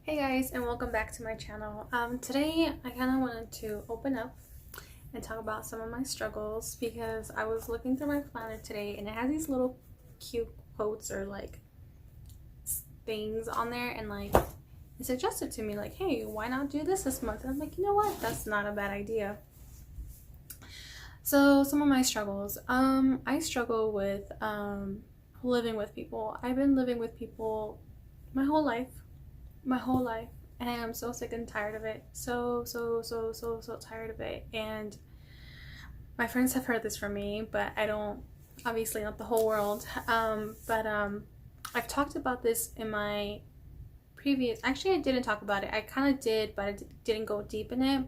Hey guys, and welcome back to my channel. Today I kind of wanted to open up and talk about some of my struggles because I was looking through my planner today and it has these little cute quotes or like things on there, and like it suggested to me like, hey, why not do this month? And I'm like, you know what, that's not a bad idea. So some of my struggles, I struggle with living with people. I've been living with people my whole life, and I am so sick and tired of it. So tired of it. And my friends have heard this from me, but I don't, obviously not the whole world. But I've talked about this in my previous, actually I didn't talk about it. I kind of did, but I didn't go deep in it.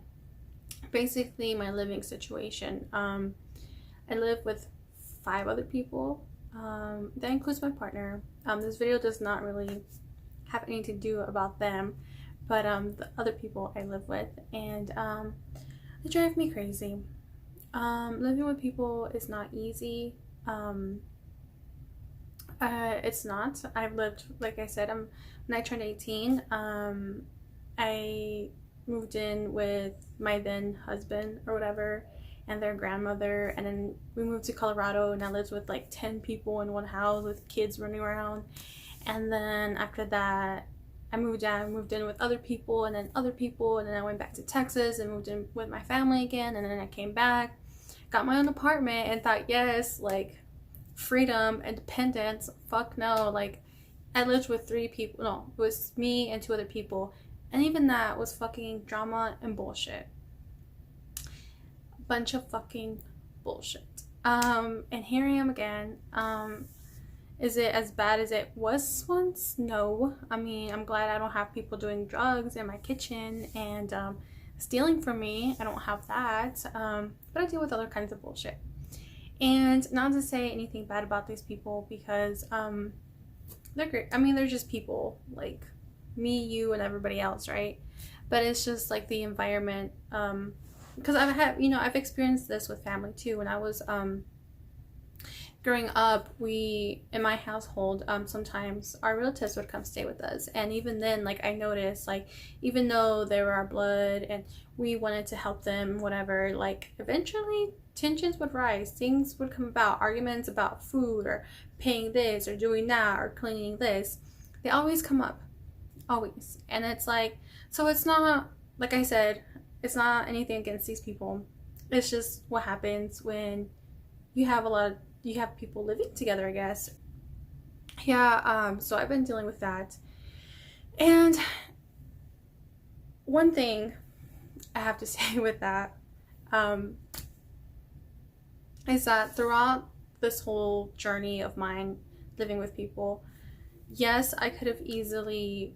Basically my living situation. I live with 5 other people. That includes my partner. This video does not really have anything to do about them, but the other people I live with, and they drive me crazy. Living with people is not easy. It's not. I've lived, like I said, when I turned 18, I moved in with my then husband or whatever and their grandmother, and then we moved to Colorado and I lived with like 10 people in one house with kids running around. And then after that I moved in with other people, and then other people, and then I went back to Texas and moved in with my family again, and then I came back, got my own apartment, and thought, yes, like freedom, independence. Fuck no. Like I lived with 3 people. No, it was me and 2 other people, and even that was fucking drama and bullshit. Bunch of fucking bullshit. And here I am again. Is it as bad as it was once? No. I mean, I'm glad I don't have people doing drugs in my kitchen and stealing from me. I don't have that. But I deal with other kinds of bullshit. And not to say anything bad about these people, because they're great. I mean, they're just people like me, you, and everybody else, right? But it's just like the environment. Because I've experienced this with family too. When I was growing up, in my household, sometimes our relatives would come stay with us, and even then, like, I noticed, like, even though they were our blood and we wanted to help them, whatever, like, eventually tensions would rise, things would come about, arguments about food or paying this or doing that or cleaning this. They always come up, always. And it's like, so it's not, like I said, it's not anything against these people. It's just what happens when you have people living together, I guess. Yeah, so I've been dealing with that. And one thing I have to say with that is that throughout this whole journey of mine living with people, yes, I could have easily,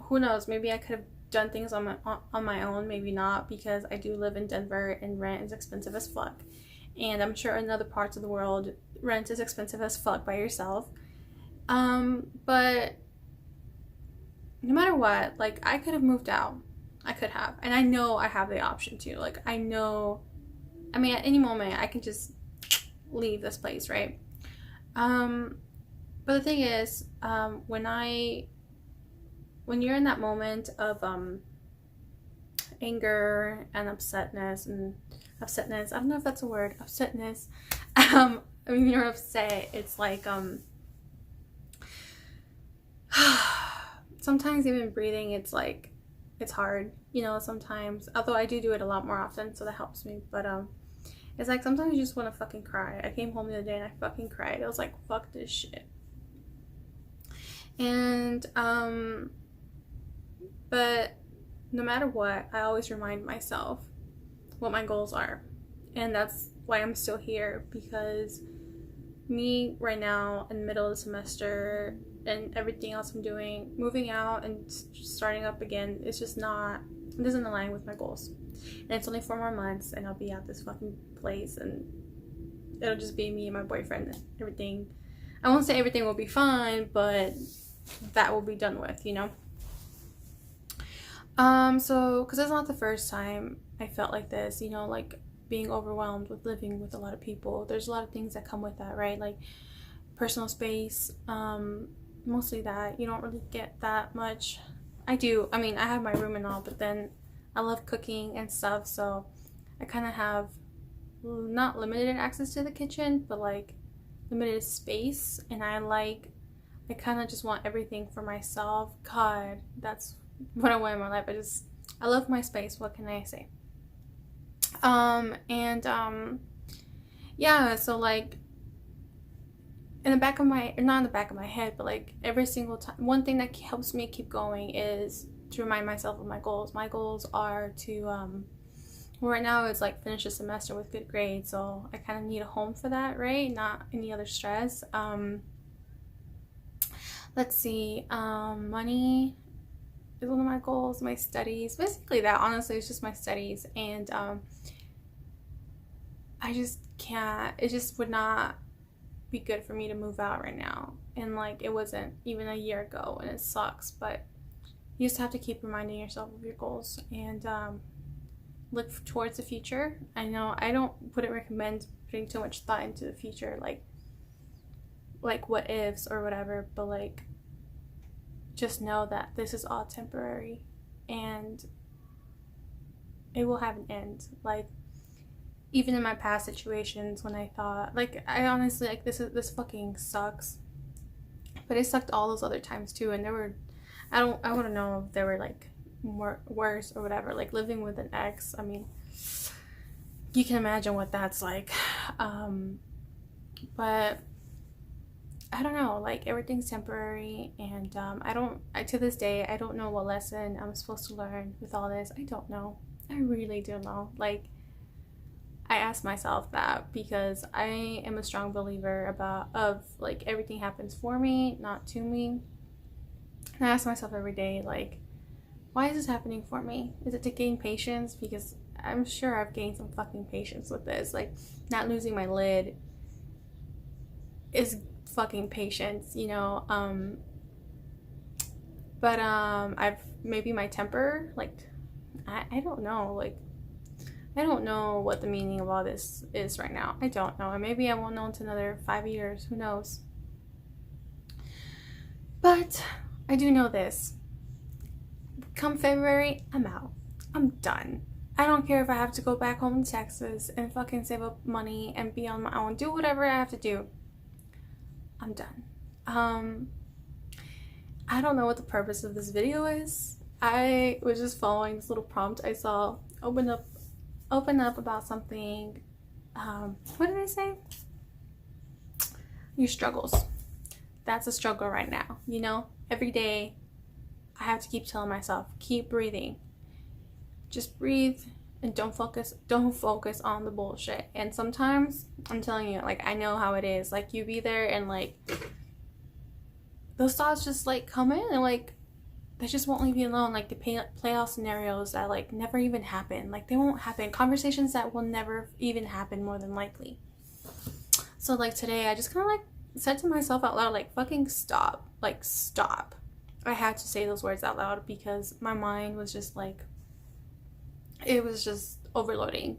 who knows, maybe I could have done things on my own, maybe not, because I do live in Denver and rent is expensive as fuck. And I'm sure in other parts of the world, rent is expensive as fuck by yourself. But no matter what, like, I could have moved out. I could have. And I know I have the option to. Like, I know, I mean, at any moment, I can just leave this place, right? But the thing is, when you're in that moment of anger and upsetness, I don't know if that's a word, upsetness. I mean, you're upset, it's like sometimes even breathing, it's like, it's hard, sometimes, although I do it a lot more often, so that helps me. But it's like sometimes you just want to fucking cry. I came home the other day and I fucking cried. I was like, fuck this shit. And but no matter what, I always remind myself what my goals are. And that's why I'm still here, because me right now in the middle of the semester and everything else I'm doing, moving out and starting up again, it doesn't align with my goals. And it's only 4 more months and I'll be at this fucking place, and it'll just be me and my boyfriend and everything. I won't say everything will be fine, but that will be done with, So, because it's not the first time I felt like this, like being overwhelmed with living with a lot of people. There's a lot of things that come with that, right? Like personal space, mostly that. You don't really get that much I do. I mean, I have my room and all, but then I love cooking and stuff, so I kind of have not limited access to the kitchen, but like limited space, and I kind of just want everything for myself. God, that's what I want in my life. I love my space. What can I say? Yeah, so like in the back of my, or not in the back of my head, but like every single time, one thing that helps me keep going is to remind myself of my goals. My goals are to, well, right now it's like finish the semester with good grades, so I kind of need a home for that, right? Not any other stress. Let's see, money is one of my goals, my studies, basically that. Honestly, it's just my studies, and I just can't, it just would not be good for me to move out right now, and like it wasn't even a year ago, and it sucks, but you just have to keep reminding yourself of your goals, and look towards the future. I know I wouldn't recommend putting too much thought into the future, like what ifs or whatever, but like just know that this is all temporary and it will have an end. Like even in my past situations when I thought, like, I honestly, like, this fucking sucks, but it sucked all those other times too, and there were, I wouldn't know if they were like more worse or whatever, like living with an ex. I mean, you can imagine what that's like. But I don't know, like everything's temporary, and to this day I don't know what lesson I'm supposed to learn with all this. I don't know. I really don't know. Like, I ask myself that because I am a strong believer of like everything happens for me, not to me. And I ask myself every day, like, why is this happening for me? Is it to gain patience? Because I'm sure I've gained some fucking patience with this. Like, not losing my lid is fucking patience, you know. But I've, maybe my temper, like, I don't know, like, I don't know what the meaning of all this is right now. I don't know, and maybe I won't know until another 5 years, who knows. But I do know this: come February, I'm out. I'm done. I don't care if I have to go back home to Texas and fucking save up money and be on my own, do whatever I have to do. I'm done. I don't know what the purpose of this video is. I was just following this little prompt I saw. Open up about something. What did I say? Your struggles. That's a struggle right now, you know? Every day I have to keep telling myself, keep breathing. Just breathe and don't focus on the bullshit. And sometimes, I'm telling you, like, I know how it is. Like, you be there and like those thoughts just like come in and like they just won't leave you alone. Like the play out scenarios that like never even happen. Like, they won't happen. Conversations that will never even happen, more than likely. So like today I just kind of like said to myself out loud, like, fucking stop. Like, stop. I had to say those words out loud because my mind was just like, it was just overloading,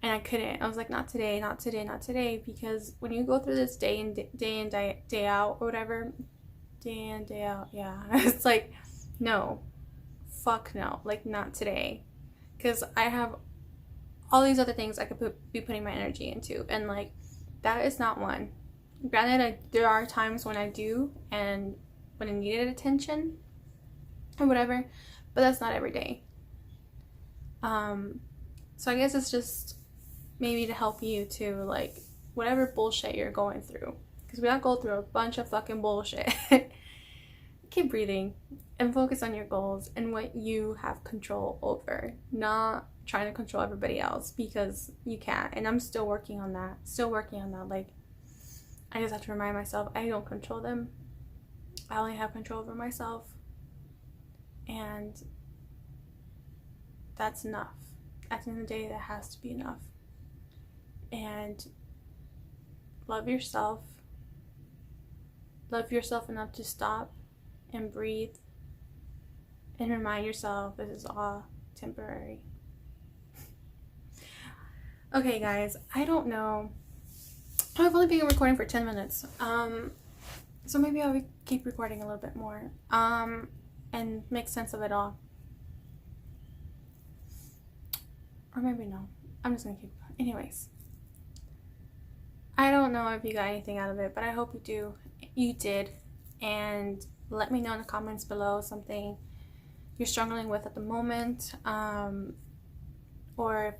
and I couldn't. I was like, not today, not today, not today. Because when you go through this day in day out or whatever, day in day out, yeah, it's like, no, fuck no, like, not today. Because I have all these other things I could be putting my energy into, and like, that is not one. Granted, there are times when I do, and when I needed attention or whatever, but that's not every day. So I guess it's just maybe to help you to, like, whatever bullshit you're going through, because we all go through a bunch of fucking bullshit. Keep breathing and focus on your goals and what you have control over, not trying to control everybody else, because you can't. And I'm still working on that, like, I just have to remind myself I don't control them. I only have control over myself, and that's enough. At the end of the day, that has to be enough. And love yourself enough to stop and breathe and remind yourself this is all temporary. Okay guys, I don't know, I've only been recording for 10 minutes, so maybe I'll keep recording a little bit more. and make sense of it all. Or maybe no. I'm just gonna keep. Anyways, I don't know if you got anything out of it, but I hope you did, and let me know in the comments below something you're struggling with at the moment, or if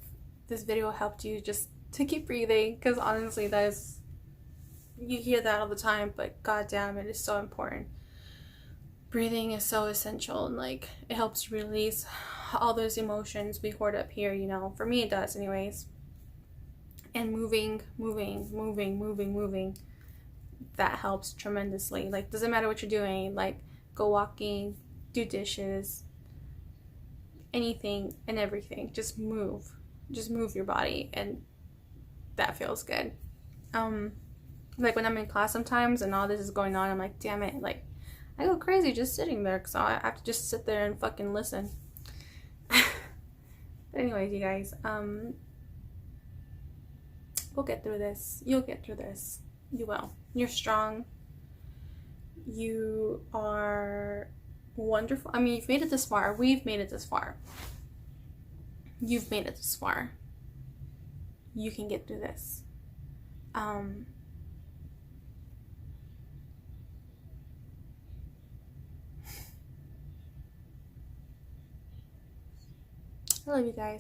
this video helped you just to keep breathing, because honestly you hear that all the time, but goddamn, it is so important. Breathing is so essential, and like it helps release all those emotions we hoard up here, you know. For me it does anyways. And moving, that helps tremendously. Like, doesn't matter what you're doing, like go walking, do dishes, anything and everything, just move your body, and that feels good. Like when I'm in class sometimes and all this is going on, I'm like, damn it, like I go crazy just sitting there, because I have to just sit there and fucking listen. But anyways, you guys, we'll get through this. You'll get through this. You will. You're strong. You are wonderful. I mean, you've made it this far. We've made it this far. You've made it this far. You can get through this. I love you guys.